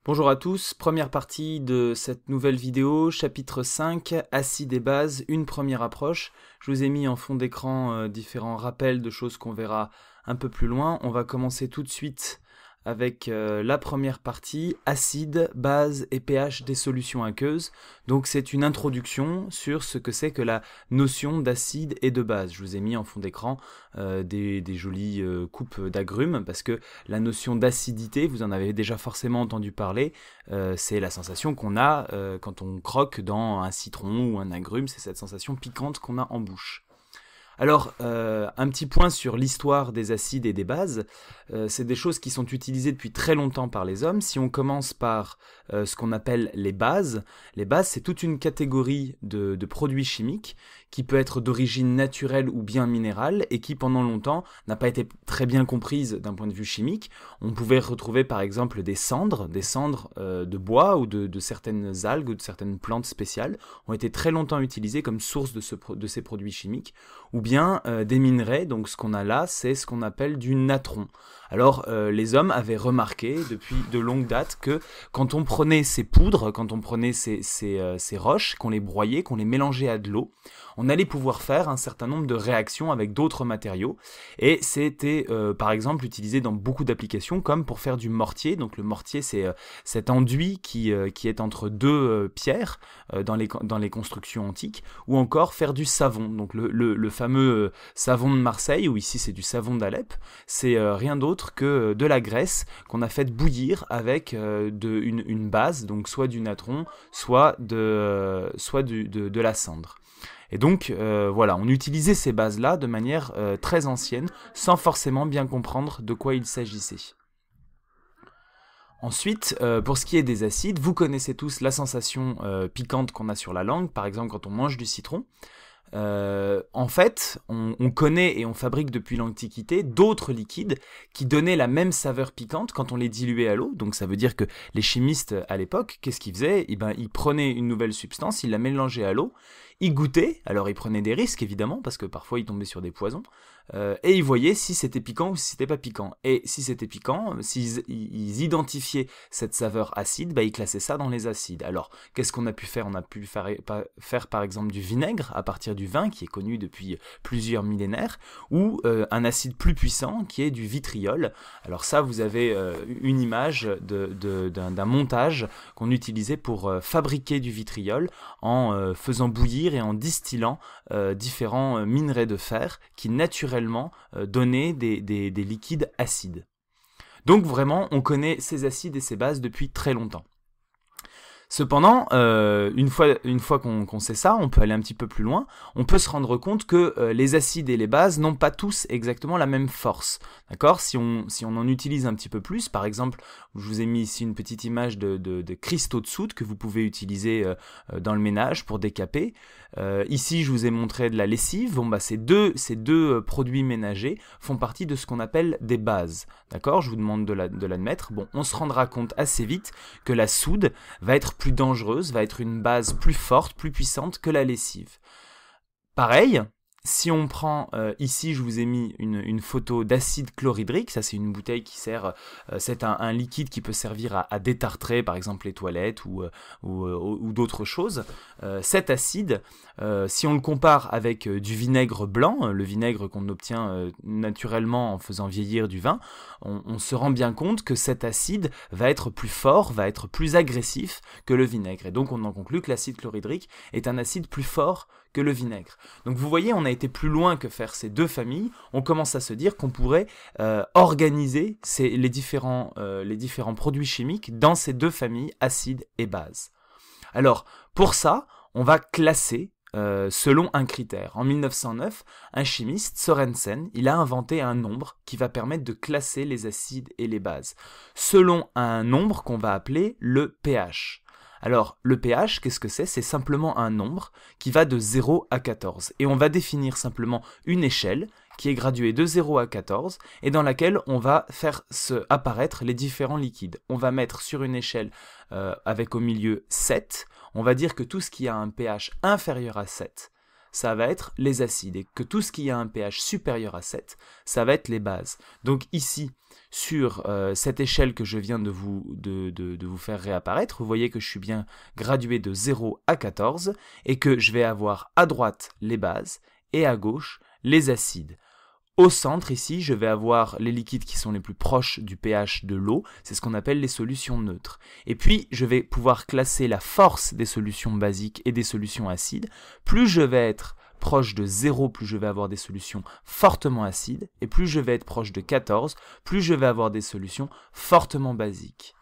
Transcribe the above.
Bonjour à tous, première partie de cette nouvelle vidéo, chapitre 5, acides et bases, une première approche. Je vous ai mis en fond d'écran différents rappels de choses qu'on verra un peu plus loin. On va commencer tout de suite avec la première partie, acides, bases et pH des solutions aqueuses. Donc c'est une introduction sur ce que c'est que la notion d'acide et de base. Je vous ai mis en fond d'écran des jolies coupes d'agrumes parce que la notion d'acidité, vous en avez déjà forcément entendu parler, c'est la sensation qu'on a quand on croque dans un citron ou un agrume, c'est cette sensation piquante qu'on a en bouche. Alors, un petit point sur l'histoire des acides et des bases, c'est des choses qui sont utilisées depuis très longtemps par les hommes. Si on commence par ce qu'on appelle les bases c'est toute une catégorie de produits chimiques qui peut être d'origine naturelle ou bien minérale et qui pendant longtemps n'a pas été très bien comprise d'un point de vue chimique. On pouvait retrouver par exemple des cendres de bois ou de certaines algues ou de certaines plantes spéciales ont été très longtemps utilisées comme source de ces produits chimiques, ou bien des minerais. Donc ce qu'on a là, c'est ce qu'on appelle du natron. Alors les hommes avaient remarqué depuis de longue date que quand on prenait ces poudres, quand on prenait ces roches, qu'on les broyait, qu'on les mélangeait à de l'eau, on allait pouvoir faire un certain nombre de réactions avec d'autres matériaux. Et c'était par exemple utilisé dans beaucoup d'applications comme pour faire du mortier. Donc le mortier, c'est cet enduit qui est entre deux pierres dans les constructions antiques, ou encore faire du savon. Donc le fameux savon de Marseille, ou ici c'est du savon d'Alep, c'est rien d'autre que de la graisse qu'on a fait bouillir avec une base, donc soit du natron, soit de la cendre. Et donc voilà, on utilisait ces bases-là de manière très ancienne, sans forcément bien comprendre de quoi il s'agissait. Ensuite, pour ce qui est des acides, vous connaissez tous la sensation piquante qu'on a sur la langue, par exemple quand on mange du citron. En fait, on connaît et on fabrique depuis l'Antiquité d'autres liquides qui donnaient la même saveur piquante quand on les diluait à l'eau. Donc ça veut dire que les chimistes à l'époque, qu'est-ce qu'ils faisaient ? Ils prenaient une nouvelle substance, ils la mélangeaient à l'eau, ils goûtaient, alors ils prenaient des risques évidemment, parce que parfois ils tombaient sur des poisons, et ils voyaient si c'était piquant ou si c'était pas piquant. Et si c'était piquant, s'ils identifiaient cette saveur acide, ils classaient ça dans les acides. Alors, qu'est-ce qu'on a pu faire ? On a pu faire par exemple du vinaigre à partir du vin, qui est connu depuis plusieurs millénaires, ou un acide plus puissant qui est du vitriol. Alors ça, vous avez une image d'un montage qu'on utilisait pour fabriquer du vitriol en faisant bouillir et en distillant différents minerais de fer qui naturellement donnaient des liquides acides. Donc vraiment, on connaît ces acides et ces bases depuis très longtemps. Cependant, une fois qu'on sait ça, on peut aller un petit peu plus loin, on peut se rendre compte que les acides et les bases n'ont pas tous exactement la même force. D'accord ? Si on en utilise un petit peu plus, par exemple, je vous ai mis ici une petite image de cristaux de soude que vous pouvez utiliser dans le ménage pour décaper. Ici, je vous ai montré de la lessive. Bon, ces deux produits ménagers font partie de ce qu'on appelle des bases. D'accord ? Je vous demande de l'admettre. Bon, on se rendra compte assez vite que la soude va être plus dangereuse, va être une base plus forte, plus puissante que la lessive. Pareil, si on prend, ici je vous ai mis une photo d'acide chlorhydrique, ça c'est une bouteille qui sert, c'est un liquide qui peut servir à détartrer par exemple les toilettes ou d'autres choses. Cet acide, si on le compare avec du vinaigre blanc, le vinaigre qu'on obtient naturellement en faisant vieillir du vin, on se rend bien compte que cet acide va être plus fort, va être plus agressif que le vinaigre. Et donc on en conclut que l'acide chlorhydrique est un acide plus fort que le vinaigre. Donc vous voyez, on a été plus loin que faire ces deux familles. On commence à se dire qu'on pourrait organiser les différents produits chimiques dans ces deux familles, acides et bases. Alors, pour ça, on va classer selon un critère. En 1909, un chimiste, Sorensen, il a inventé un nombre qui va permettre de classer les acides et les bases, selon un nombre qu'on va appeler le pH. Alors, le pH, qu'est-ce que c'est ? C'est simplement un nombre qui va de 0 à 14. Et on va définir simplement une échelle qui est graduée de 0 à 14 et dans laquelle on va faire apparaître les différents liquides. On va mettre sur une échelle avec au milieu 7, on va dire que tout ce qui a un pH inférieur à 7, ça va être les acides. Et que tout ce qui a un pH supérieur à 7, ça va être les bases. Donc ici, sur cette échelle que je viens de vous faire réapparaître, vous voyez que je suis bien gradué de 0 à 14 et que je vais avoir à droite les bases et à gauche les acides. Au centre, ici, je vais avoir les liquides qui sont les plus proches du pH de l'eau, c'est ce qu'on appelle les solutions neutres. Et puis, je vais pouvoir classer la force des solutions basiques et des solutions acides. Plus je vais être proche de 0, plus je vais avoir des solutions fortement acides, et plus je vais être proche de 14, plus je vais avoir des solutions fortement basiques.